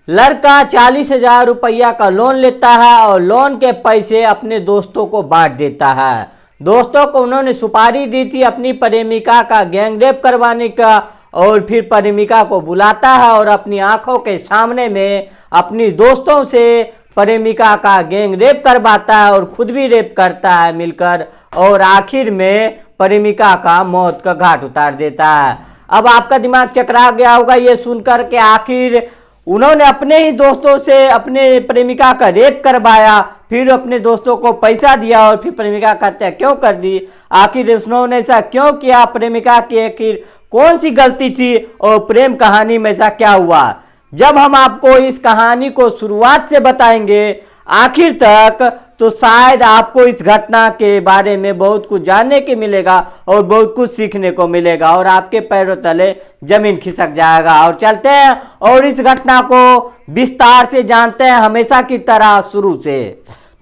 लड़का 40,000 रुपया का लोन लेता है और लोन के पैसे अपने दोस्तों को बांट देता है। दोस्तों को उन्होंने सुपारी दी थी अपनी प्रेमिका का गैंगरेप करवाने का, और फिर प्रेमिका को बुलाता है और अपनी आंखों के सामने में अपनी दोस्तों से प्रेमिका का गैंगरेप करवाता है और खुद भी रेप करता है मिलकर, और आखिर में प्रेमिका का मौत का घाट उतार देता है। अब आपका दिमाग चकरा गया होगा ये सुनकर के आखिर उन्होंने अपने ही दोस्तों से अपने प्रेमिका का रेप करवाया, फिर अपने दोस्तों को पैसा दिया और फिर प्रेमिका का हत्या क्यों कर दी। आखिर उन्होंने ऐसा क्यों किया, प्रेमिका की आखिर कौन सी गलती थी और प्रेम कहानी में ऐसा क्या हुआ। जब हम आपको इस कहानी को शुरुआत से बताएंगे आखिर तक, तो शायद आपको इस घटना के बारे में बहुत कुछ जानने के मिलेगा और बहुत कुछ सीखने को मिलेगा और आपके पैरों तले जमीन खिसक जाएगा। और चलते हैं और इस घटना को विस्तार से जानते हैं हमेशा की तरह शुरू से।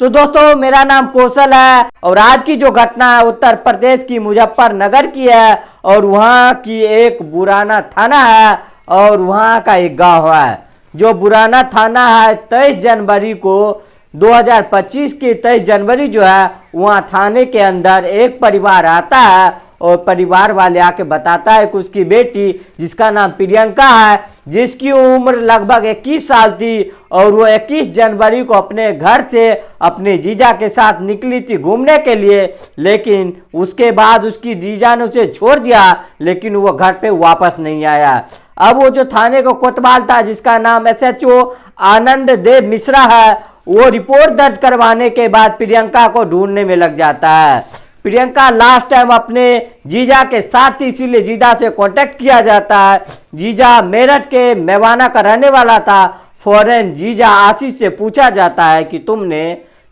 तो दोस्तों, मेरा नाम कौशल है और आज की जो घटना है उत्तर प्रदेश की मुजफ्फरनगर की है और वहाँ की एक बुराना थाना है और वहाँ का एक गाँव है। जो बुराना थाना है 23 जनवरी को 2025 की 23 जनवरी जो है वहाँ थाने के अंदर एक परिवार आता है और परिवार वाले आके बताता है कि उसकी बेटी जिसका नाम प्रियंका है, जिसकी उम्र लगभग 21 साल थी और वो 21 जनवरी को अपने घर से अपने जीजा के साथ निकली थी घूमने के लिए, लेकिन उसके बाद उसकी जीजा ने उसे छोड़ दिया, लेकिन वो घर पे वापस नहीं आया। अब वो जो थाने को कोतवाल था जिसका नाम SHO आनंद देव मिश्रा है, वो रिपोर्ट दर्ज करवाने के बाद प्रियंका को ढूंढने में लग जाता है। प्रियंका लास्ट टाइम अपने जीजा के साथ थी, इसीलिए जीजा से कांटेक्ट किया जाता है। जीजा मेरठ के मेवाना का रहने वाला था। फौरन जीजा आशीष से पूछा जाता है कि तुमने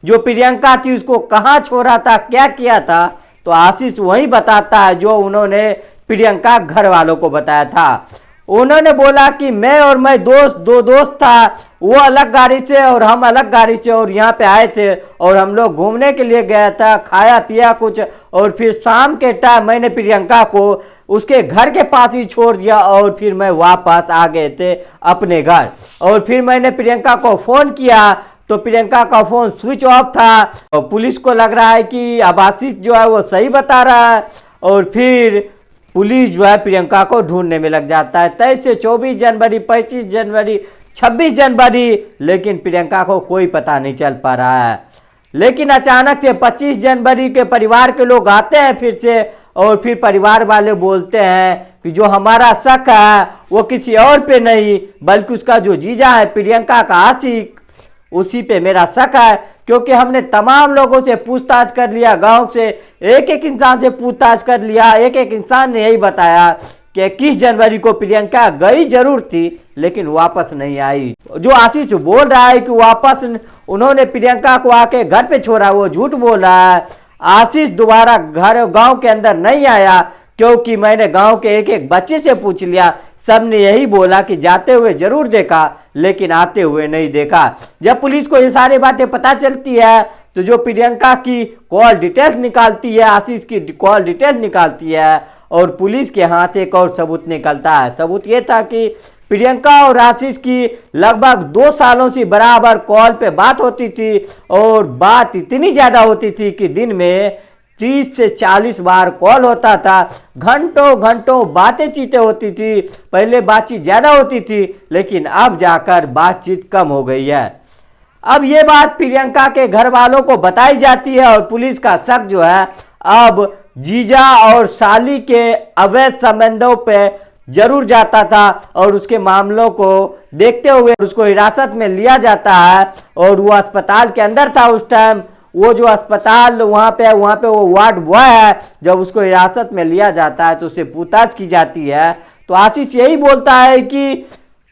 जो प्रियंका थी उसको कहाँ छोड़ा था, क्या किया था। तो आशीष वही बताता है जो उन्होंने प्रियंका घर वालों को बताया था। उन्होंने बोला कि मैं दो दोस्त था, वो अलग गाड़ी से और हम अलग गाड़ी से और यहाँ पे आए थे और हम लोग घूमने के लिए गया था, खाया पिया कुछ, और फिर शाम के टाइम मैंने प्रियंका को उसके घर के पास ही छोड़ दिया और फिर मैं वापस आ गए थे अपने घर। और फिर मैंने प्रियंका को फ़ोन किया तो प्रियंका का फ़ोन स्विच ऑफ था और पुलिस को लग रहा है कि अब आशीष जो है वो सही बता रहा है और फिर पुलिस जो है प्रियंका को ढूंढने में लग जाता है। 23 से 24 जनवरी, 25 जनवरी, 26 जनवरी, लेकिन प्रियंका को कोई पता नहीं चल पा रहा है। लेकिन अचानक से 25 जनवरी के परिवार के लोग आते हैं फिर से और फिर परिवार वाले बोलते हैं कि जो हमारा शक है वो किसी और पे नहीं बल्कि उसका जो जीजा है प्रियंका का आशिक, उसी पे मेरा शक है, क्योंकि हमने तमाम लोगों से पूछताछ कर लिया, गांव से एक एक इंसान से पूछताछ कर लिया। एक एक इंसान ने यही बताया कि 21 जनवरी को प्रियंका गई जरूर थी लेकिन वापस नहीं आई। जो आशीष बोल रहा है कि वापस उन्होंने प्रियंका को आके घर पे छोड़ा, वो झूठ बोल रहा है। आशीष दोबारा गांव के अंदर नहीं आया, क्योंकि मैंने गांव के एक एक बच्चे से पूछ लिया, सब ने यही बोला कि जाते हुए जरूर देखा लेकिन आते हुए नहीं देखा। जब पुलिस को ये सारी बातें पता चलती है तो जो प्रियंका की कॉल डिटेल्स निकालती है, आशीष की कॉल डिटेल्स निकालती है और पुलिस के हाथ एक और सबूत निकलता है। सबूत ये था कि प्रियंका और आशीष की लगभग 2 सालों से बराबर कॉल पे बात होती थी और बात इतनी ज़्यादा होती थी कि दिन में 30 से 40 बार कॉल होता था, घंटों घंटों बातें चीतें होती थी। पहले बातचीत ज़्यादा होती थी लेकिन अब जाकर बातचीत कम हो गई है। अब ये बात प्रियंका के घर वालों को बताई जाती है और पुलिस का शक जो है अब जीजा और साली के अवैध संबंधों पे जरूर जाता था और उसके मामलों को देखते हुए उसको हिरासत में लिया जाता है और वो अस्पताल के अंदर था उस टाइम। वो जो अस्पताल वहाँ पे वो वार्ड बॉय है। जब उसको हिरासत में लिया जाता है तो उसे पूछताछ की जाती है तो आशीष यही बोलता है कि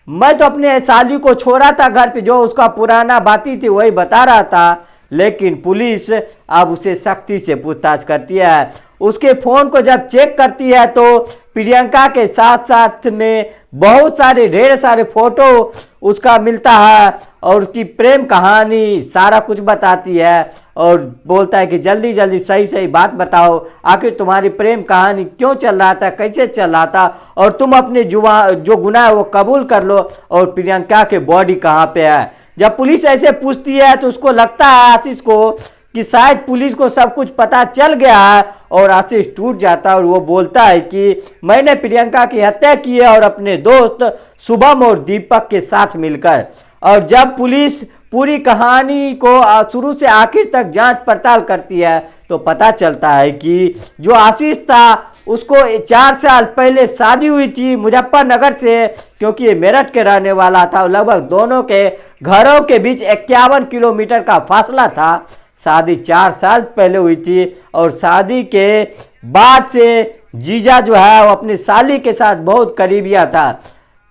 मैं तो अपने साली को छोड़ा था घर पे, जो उसका पुराना बाती थी वही बता रहा था। लेकिन पुलिस अब उसे सख्ती से पूछताछ करती है। उसके फ़ोन को जब चेक करती है तो प्रियंका के साथ साथ में बहुत सारे ढेर सारे फोटो उसका मिलता है और उसकी प्रेम कहानी सारा कुछ बताती है और बोलता है कि जल्दी जल्दी सही सही बात बताओ, आखिर तुम्हारी प्रेम कहानी क्यों चल रहा था, कैसे चल रहा था, और तुम अपने जो गुनाह है वो कबूल कर लो, और प्रियंका के बॉडी कहाँ पे है। जब पुलिस ऐसे पूछती है तो उसको लगता है आशीष को कि शायद पुलिस को सब कुछ पता चल गया है, और आशीष टूट जाता है और वो बोलता है कि मैंने प्रियंका की हत्या की है और अपने दोस्त शुभम और दीपक के साथ मिलकर। और जब पुलिस पूरी कहानी को शुरू से आखिर तक जांच पड़ताल करती है तो पता चलता है कि जो आशीष था उसको 4 साल पहले शादी हुई थी मुजफ्फरनगर से, क्योंकि ये मेरठ के रहने वाला था। लगभग दोनों के घरों के बीच 51 किलोमीटर का फासला था। शादी 4 साल पहले हुई थी और शादी के बाद से जीजा जो है वो अपनी साली के साथ बहुत करीबिया था।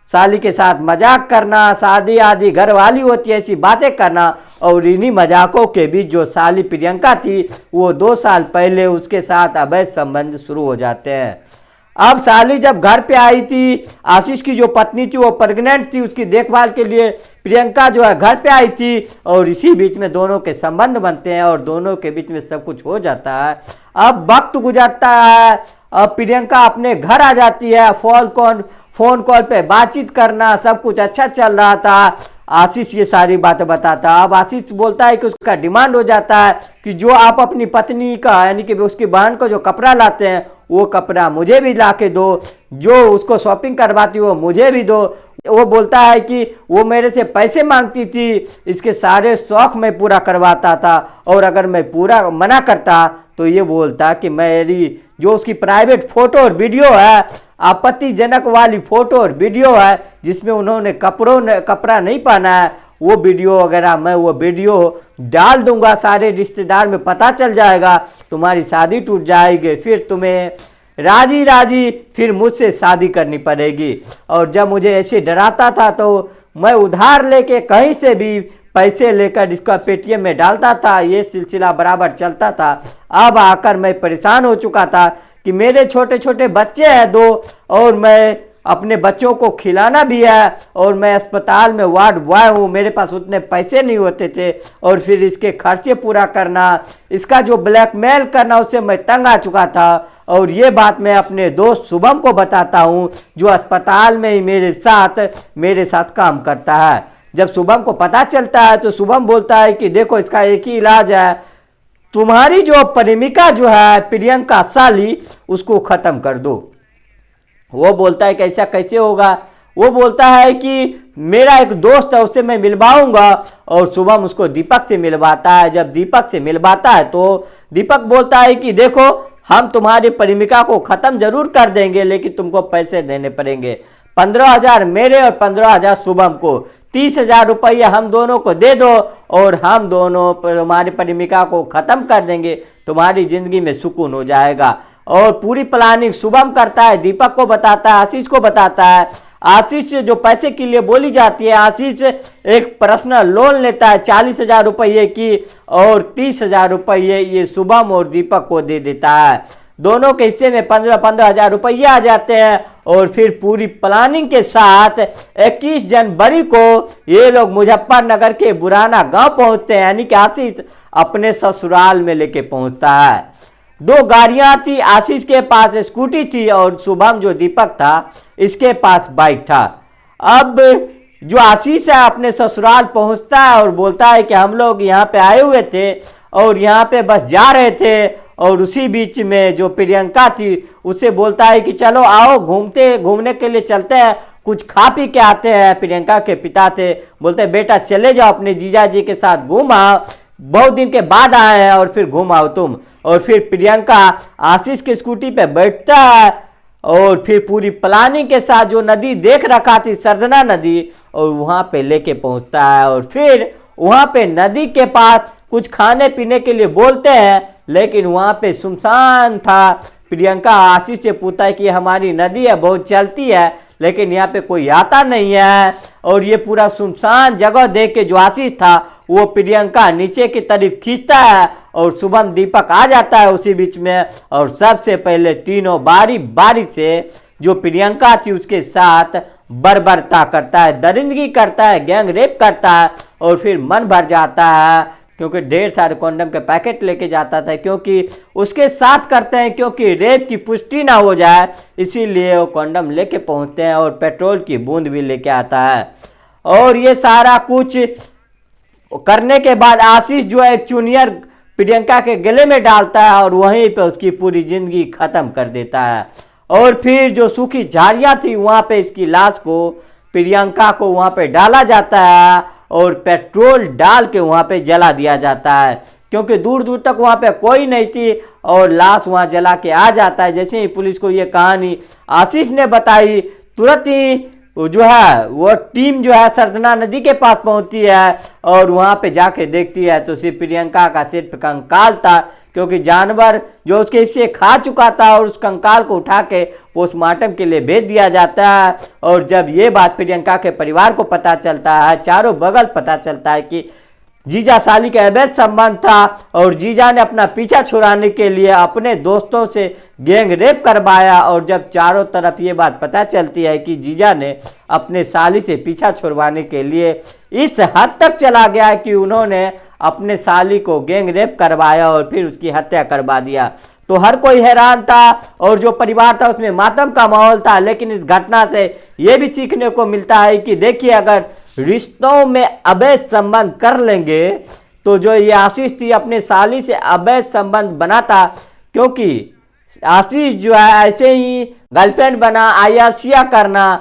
साली के साथ मजाक करना, शादी आदि घर वाली होती है ऐसी बातें करना, और इन्हीं मजाकों के बीच जो साली प्रियंका थी वो 2 साल पहले उसके साथ अवैध संबंध शुरू हो जाते हैं। अब साली जब घर पे आई थी, आशीष की जो पत्नी थी वो प्रेग्नेंट थी, उसकी देखभाल के लिए प्रियंका जो है घर पे आई थी, और इसी बीच में दोनों के संबंध बनते हैं और दोनों के बीच में सब कुछ हो जाता है। अब वक्त गुजरता है, अब प्रियंका अपने घर आ जाती है, फोन कॉल पे बातचीत करना, सब कुछ अच्छा चल रहा था। आशीष ये सारी बातें बताता। अब आशीष बोलता है कि उसका डिमांड हो जाता है कि जो आप अपनी पत्नी का यानी कि उसकी बहन को जो कपड़ा लाते हैं वो कपड़ा मुझे भी ला के दो, जो उसको शॉपिंग करवाती हो मुझे भी दो। वो बोलता है कि वो मेरे से पैसे मांगती थी, इसके सारे शौक मैं पूरा करवाता था, और अगर मैं पूरा मना करता तो ये बोलता कि मेरी जो उसकी प्राइवेट फोटो और वीडियो है, आपत्तिजनक वाली फोटो और वीडियो है जिसमें उन्होंने कपड़ा नहीं पहना है, वो वीडियो वगैरह मैं वो वीडियो डाल दूंगा, सारे रिश्तेदार में पता चल जाएगा, तुम्हारी शादी टूट जाएगी, फिर तुम्हें राजी फिर मुझसे शादी करनी पड़ेगी। और जब मुझे ऐसे डराता था तो मैं उधार लेके कहीं से भी पैसे लेकर इसका पेटीएम में डालता था, ये सिलसिला बराबर चलता था। अब आकर मैं परेशान हो चुका था कि मेरे छोटे छोटे बच्चे हैं 2, और मैं अपने बच्चों को खिलाना भी है, और मैं अस्पताल में वार्ड बॉय हूँ, मेरे पास उतने पैसे नहीं होते थे, और फिर इसके खर्चे पूरा करना, इसका जो ब्लैकमेल करना, उससे मैं तंग आ चुका था। और ये बात मैं अपने दोस्त शुभम को बताता हूँ जो अस्पताल में ही मेरे साथ काम करता है। जब शुभम को पता चलता है तो शुभम बोलता है कि देखो इसका एक ही इलाज है, तुम्हारी जो प्रेमिका जो है प्रियंका साली उसको ख़त्म कर दो। वो बोलता है कि ऐसा कैसे होगा। वो बोलता है कि मेरा एक दोस्त है उससे मैं मिलवाऊंगा, और शुभम उसको दीपक से मिलवाता है। जब दीपक से मिलवाता है तो दीपक बोलता है कि देखो हम तुम्हारी प्रेमिका को ख़त्म जरूर कर देंगे, लेकिन तुमको पैसे देने पड़ेंगे, 15,000 मेरे और 15,000 शुभम को, 30,000 रुपया हम दोनों को दे दो, और हम दोनों तुम्हारी प्रेमिका को ख़त्म कर देंगे, तुम्हारी ज़िंदगी में सुकून हो जाएगा। और पूरी प्लानिंग शुभम करता है, दीपक को बताता है, आशीष को बताता है। आशीष से जो पैसे के लिए बोली जाती है, आशीष एक पर्सनल लोन लेता है 40,000 रुपये की, और 30,000 रुपये ये शुभम और दीपक को दे देता है। दोनों के हिस्से में 15,000 रुपये आ जाते हैं, और फिर पूरी प्लानिंग के साथ 21 जनवरी को ये लोग मुजफ्फरनगर के बुराना गांव पहुंचते हैं, यानी कि आशीष अपने ससुराल में लेके पहुंचता है। 2 गाड़ियां थी, आशीष के पास स्कूटी थी और शुभम जो दीपक था इसके पास बाइक था। अब जो आशीष है अपने ससुराल पहुंचता है और बोलता है कि हम लोग यहाँ पे आए हुए थे और यहाँ पे बस जा रहे थे, और उसी बीच में जो प्रियंका थी उसे बोलता है कि चलो आओ घूमने के लिए चलते हैं, कुछ खा पी के आते हैं। प्रियंका के पिता थे, बोलते बेटा चले जाओ अपने जीजा जी के साथ घूम आओ, बहुत दिन के बाद आए हैं और फिर घूम आओ तुम। और फिर प्रियंका आशीष की स्कूटी पे बैठता है और फिर पूरी प्लानिंग के साथ जो नदी देख रखा थी सरजना नदी, और वहाँ पे लेके पहुँचता है। और फिर वहाँ पे नदी के पास कुछ खाने पीने के लिए बोलते हैं, लेकिन वहाँ पे सुनसान था। प्रियंका आशीष से पूछता है कि हमारी नदी है, बहुत चलती है, लेकिन यहाँ पे कोई आता नहीं है। और ये पूरा सुनसान जगह देख के जो आशीष था वो प्रियंका नीचे की तरफ खींचता है, और शुभम दीपक आ जाता है उसी बीच में, और सबसे पहले तीनों बारी बारी से जो प्रियंका थी उसके साथ बर्बरता करता है, दरिंदगी करता है, गैंग रेप करता है, और फिर मन भर जाता है क्योंकि ढेर सारे कॉन्डम के पैकेट लेके जाता था, क्योंकि उसके साथ करते हैं क्योंकि रेप की पुष्टि ना हो जाए, इसीलिए वो कॉन्डम लेके पहुंचते हैं और पेट्रोल की बूंद भी लेके आता है। और ये सारा कुछ करने के बाद आशीष जो है चूनियर प्रियंका के गले में डालता है और वहीं पे उसकी पूरी जिंदगी खत्म कर देता है। और फिर जो सूखी झाड़ियाँ थी वहाँ पे इसकी लाश को, प्रियंका को वहाँ पे डाला जाता है और पेट्रोल डाल के वहाँ पे जला दिया जाता है, क्योंकि दूर दूर तक वहाँ पे कोई नहीं थी और लाश वहाँ जला के आ जाता है। जैसे ही पुलिस को ये कहानी आशीष ने बताई, तुरंत ही जो है वो टीम जो है सरदना नदी के पास पहुंचती है और वहां पे जाके देखती है तो सिर्फ प्रियंका का सिर्फ कंकाल था, क्योंकि जानवर जो उसके हिस्से खा चुका था, और उस कंकाल को उठा के पोस्टमार्टम के लिए भेज दिया जाता है। और जब ये बात प्रियंका के परिवार को पता चलता है, चारों बगल पता चलता है कि जीजा साली का अवैध संबंध था और जीजा ने अपना पीछा छुड़ाने के लिए अपने दोस्तों से गैंग रेप करवाया, और जब चारों तरफ ये बात पता चलती है कि जीजा ने अपने साली से पीछा छुड़वाने के लिए इस हद तक चला गया कि उन्होंने अपने साली को गैंग रेप करवाया और फिर उसकी हत्या करवा दिया, तो हर कोई हैरान था और जो परिवार था उसमें मातम का माहौल था। लेकिन इस घटना से ये भी सीखने को मिलता है कि देखिए, अगर रिश्तों में अवैध संबंध कर लेंगे तो जो ये आशीष थी अपने साली से अवैध संबंध बनाता, क्योंकि आशीष जो है ऐसे ही गर्लफ्रेंड बना अय्याशिया करना,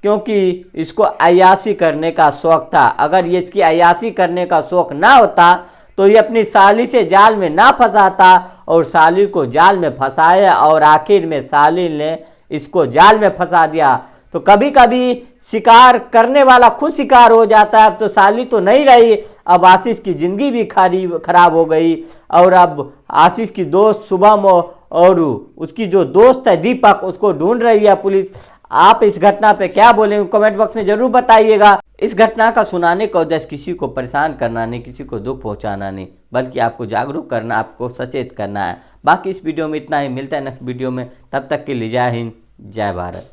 क्योंकि इसको अय्याशी करने का शौक था। अगर ये इसकी अय्याशी करने का शौक ना होता तो ये अपनी साली से जाल में ना फंसाता और साली को जाल में फंसाया और आखिर में साली ने इसको जाल में फंसा दिया। तो कभी कभी शिकार करने वाला खुद शिकार हो जाता है। अब तो साली तो नहीं रही, अब आशीष की ज़िंदगी भी खराब हो गई। और अब आशीष की दोस्त शुभम और उसकी जो दोस्त है दीपक, उसको ढूंढ रही है पुलिस। आप इस घटना पे क्या बोलेंगे कमेंट बॉक्स में जरूर बताइएगा। इस घटना का सुनाने का उद्देश्य किसी को परेशान करना नहीं, किसी को दुख पहुंचाना नहीं, बल्कि आपको जागरूक करना, आपको सचेत करना है। बाकी इस वीडियो में इतना ही, मिलता है नेक्स्ट वीडियो में, तब तक के लिए जय हिंद, जय भारत।